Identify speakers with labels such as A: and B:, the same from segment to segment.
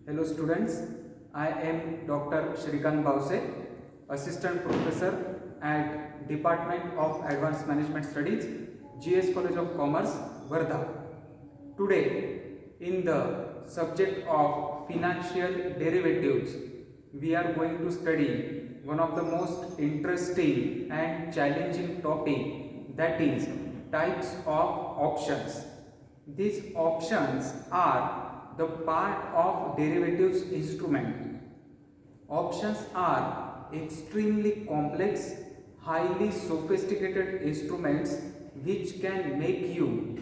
A: Hello students, I am Dr. Shrikant Bause, Assistant Professor at Department of Advanced Management Studies, GS College of Commerce, Wardha. Today, in the subject of financial derivatives, we are going to study one of the most interesting and challenging topic, that is types of options. These options are the part of derivatives instrument. Options are extremely complex, highly sophisticated instruments which can make you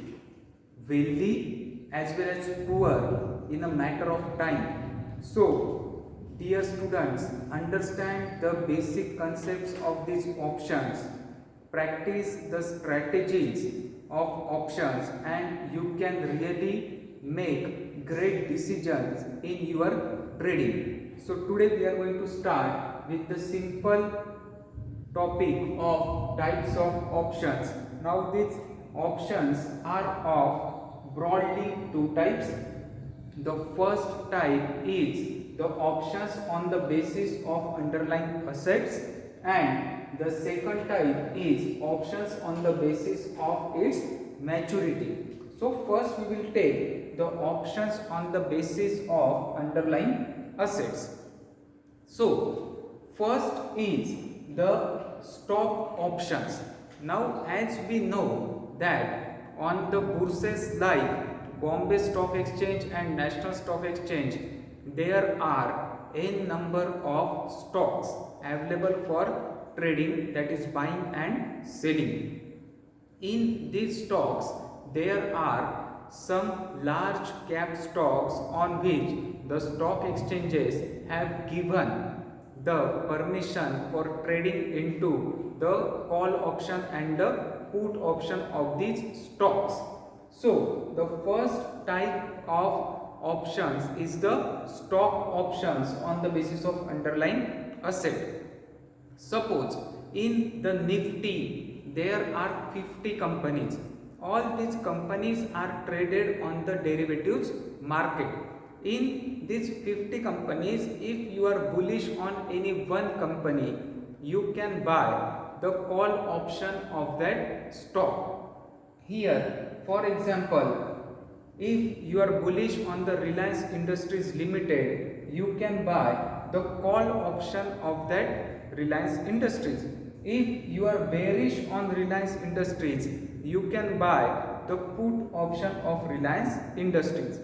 A: wealthy as well as poor in a matter of time. So, dear students, understand the basic concepts of these options, practice the strategies of options, and you can really make great decisions in your trading. So, today we are going to start with the simple topic of types of options. Now these options are of broadly two types. The first type is the options on the basis of underlying assets, and the second type is options on the basis of its maturity. So first we will take the options on the basis of underlying assets. So, first is the stock options. Now, as we know that on the bourses like Bombay Stock Exchange and National Stock Exchange, there are a number of stocks available for trading, that is buying and selling. In these stocks, there are some large cap stocks on which the stock exchanges have given the permission for trading into the call option and the put option of these stocks. So, the first type of options is the stock options on the basis of underlying asset. Suppose in the Nifty there are 50 companies. All these companies are traded on the derivatives market. In these 50 companies, if you are bullish on any one company, you can buy the call option of that stock. Here, for example, if you are bullish on the Reliance Industries Limited, you can buy the call option of that Reliance Industries. If you are bearish on Reliance Industries, you can buy the put option of Reliance Industries.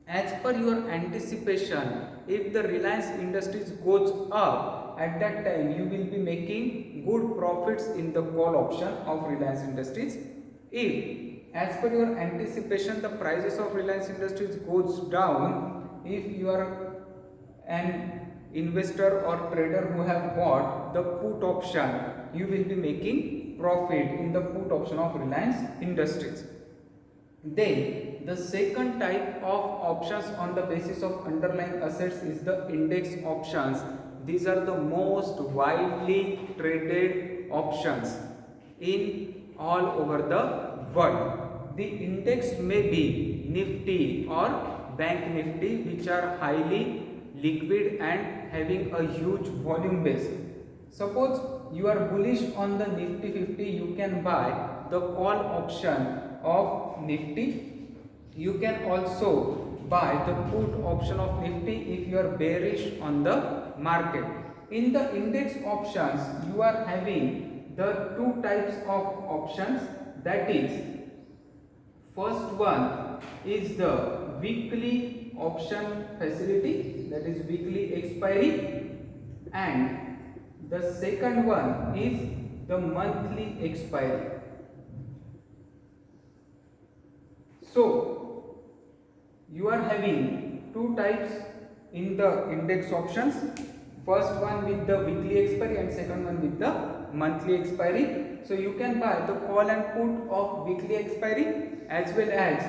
A: As per your anticipation, if the Reliance Industries goes up, at that time you will be making good profits in the call option of Reliance Industries. If as per your anticipation the prices of Reliance Industries goes down, if you are an investor or trader who have bought the put option, you will be making profit in the put option of Reliance Industries. Then the second type of options on the basis of underlying assets is the index options. These are the most widely traded options in all over the world. The index may be Nifty or Bank Nifty, which are highly liquid and having a huge volume base. Suppose you are bullish on the Nifty 50, you can buy the call option of Nifty. You can also buy the put option of Nifty if you are bearish on the market. In the index options, you are having the two types of options, that is, first one is the weekly option facility, that is weekly expiry, and the second one is the monthly expiry. So, you are having two types in the index options. First one with the weekly expiry and second one with the monthly expiry. So, you can buy the call and put of weekly expiry, as well as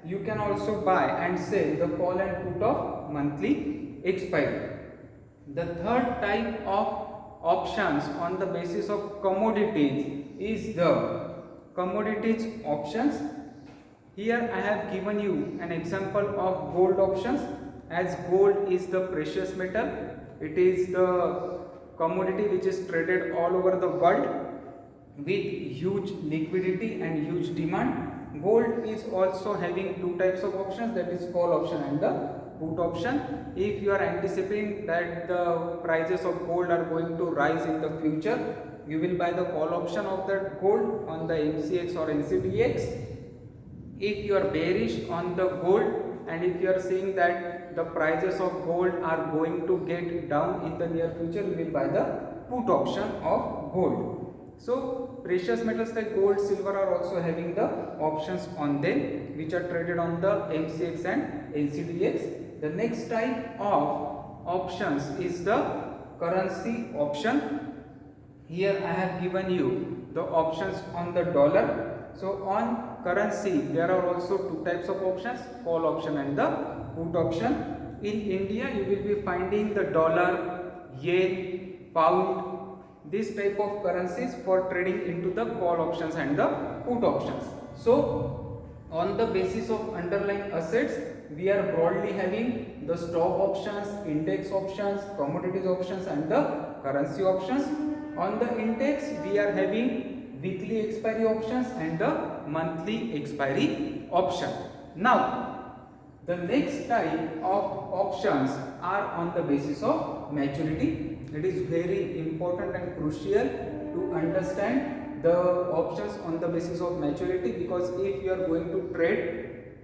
A: you can also buy and sell the call and put of monthly expiry. The third type of options on the basis of commodities is the commodities options. Here I have given you an example of gold options. as gold is the precious metal. It is the commodity which is traded all over the world with huge liquidity and huge demand. Gold is also having two types of options, that is call option and the put option. If you are anticipating that the prices of gold are going to rise in the future, you will buy the call option of that gold on the MCX or NCDX. If you are bearish on the gold and if you are seeing that the prices of gold are going to get down in the near future, you will buy the put option of gold. So precious metals like gold, silver are also having the options on them which are traded on the MCX and NCDX. The next type of options is the currency option. Here I have given you the options on the dollar. So on currency there are also two types of options, call option and the put option. In India you will be finding the dollar, yen, pound, this type of currencies for trading into the call options and the put options. So on the basis of underlying assets, we are broadly having the stock options, index options, commodities options and the currency options. On the index we are having weekly expiry options and the monthly expiry option. Now the next type of options are on the basis of maturity. It is very important and crucial to understand the options on the basis of maturity, because if you are going to trade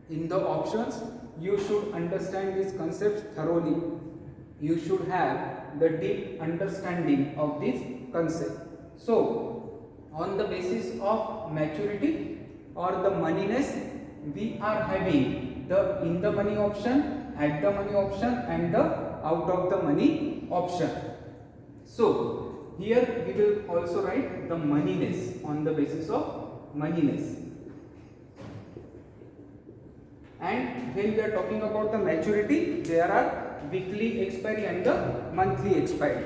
A: in the options, you should understand these concepts thoroughly. You should have the deep understanding of this concept. So on the basis of maturity or the moneyness, we are having the in the money option, at the money option and the out of the money option. So here we will also write the moneyness on the basis of moneyness. And when we are talking about the maturity, there are weekly expiry and the monthly expiry.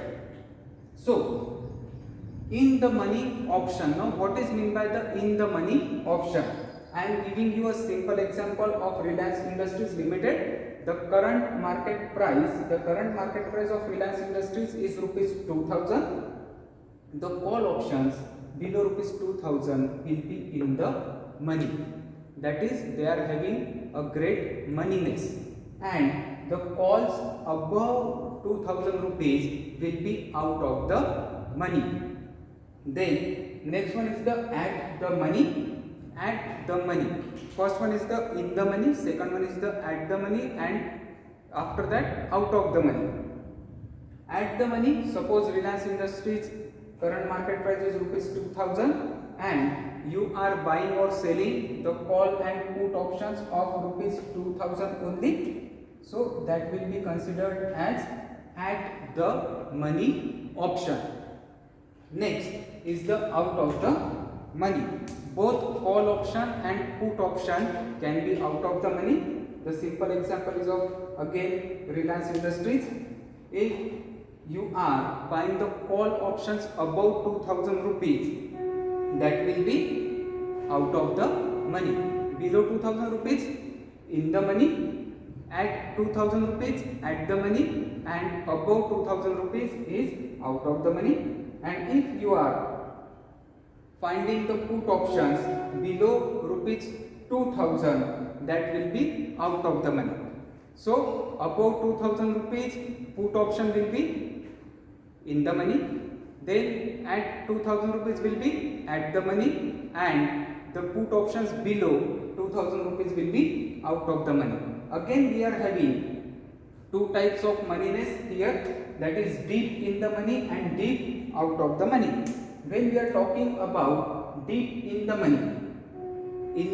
A: So in the money option, now what is meant by the in the money option? I am giving you a simple example of Reliance Industries Limited. The current market price of Reliance Industries is rupees 2000. The call options below rupees 2000 will be in the money. That is, they are having a great moneyness, and the calls above 2000 rupees will be out of the money. Then next one is the at the money. At the money, first one is the in the money, second one is the at the money, and after that out of the money. At the money, suppose Reliance Industries current market price is rupees 2000 and you are buying or selling the call and put options of rupees 2000 only, so that will be considered as at the money option. Next is the out of the money. Both call option and put option can be out of the money. The simple example is of again Reliance Industries. If you are buying the call options above 2000 rupees, that will be out of the money. Below 2000 rupees in the money, at 2000 rupees at the money, and above 2000 rupees is out of the money. And if you are finding the put options below rupees 2000, that will be out of the money. So above 2000 rupees put option will be in the money, then at 2000 rupees will be at the money, and the put options below 2000 rupees will be out of the money. Again we are having two types of moneyness here, that is deep in the money and deep out of the money. When we are talking about deep in the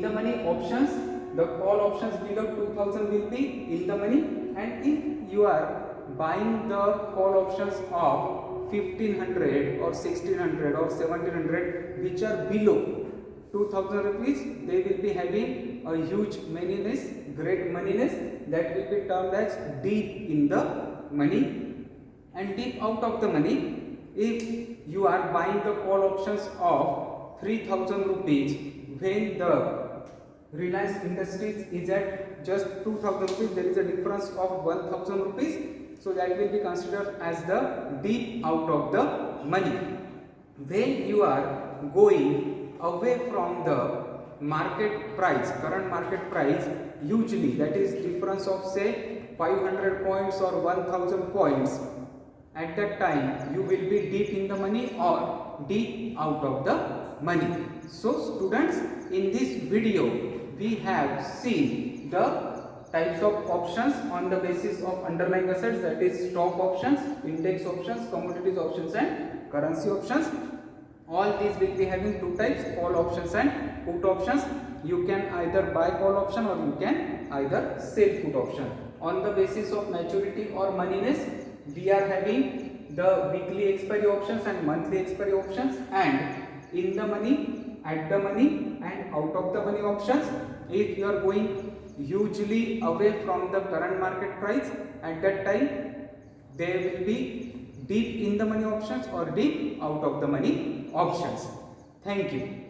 A: money options, the call options below 2000 will be in the money, and if you are buying the call options of 1500 or 1600 or 1700 which are below 2000 rupees, they will be having a huge moneyness, great moneyness, that will be termed as deep in the money. And deep out of the money, if you are buying the call options of 3000 rupees when the Reliance Industries is at just 2000 rupees, there is a difference of 1000 rupees, so that will be considered as the dip out of the money. When you are going away from the market price, current market price, usually that is difference of say 500 points or 1000 points, at that time you will be deep in the money or deep out of the money. So students, in this video we have seen the types of options on the basis of underlying assets, that is stock options, index options, commodities options and currency options. All these will be having two types, call options and put options. You can either buy call option or you can either sell put option. On the basis of maturity or moneyness, we are having the weekly expiry options and monthly expiry options, and in the money, at the money and out of the money options. If you are going hugely away from the current market price, at that time there will be deep in the money options or deep out of the money options. Thank you.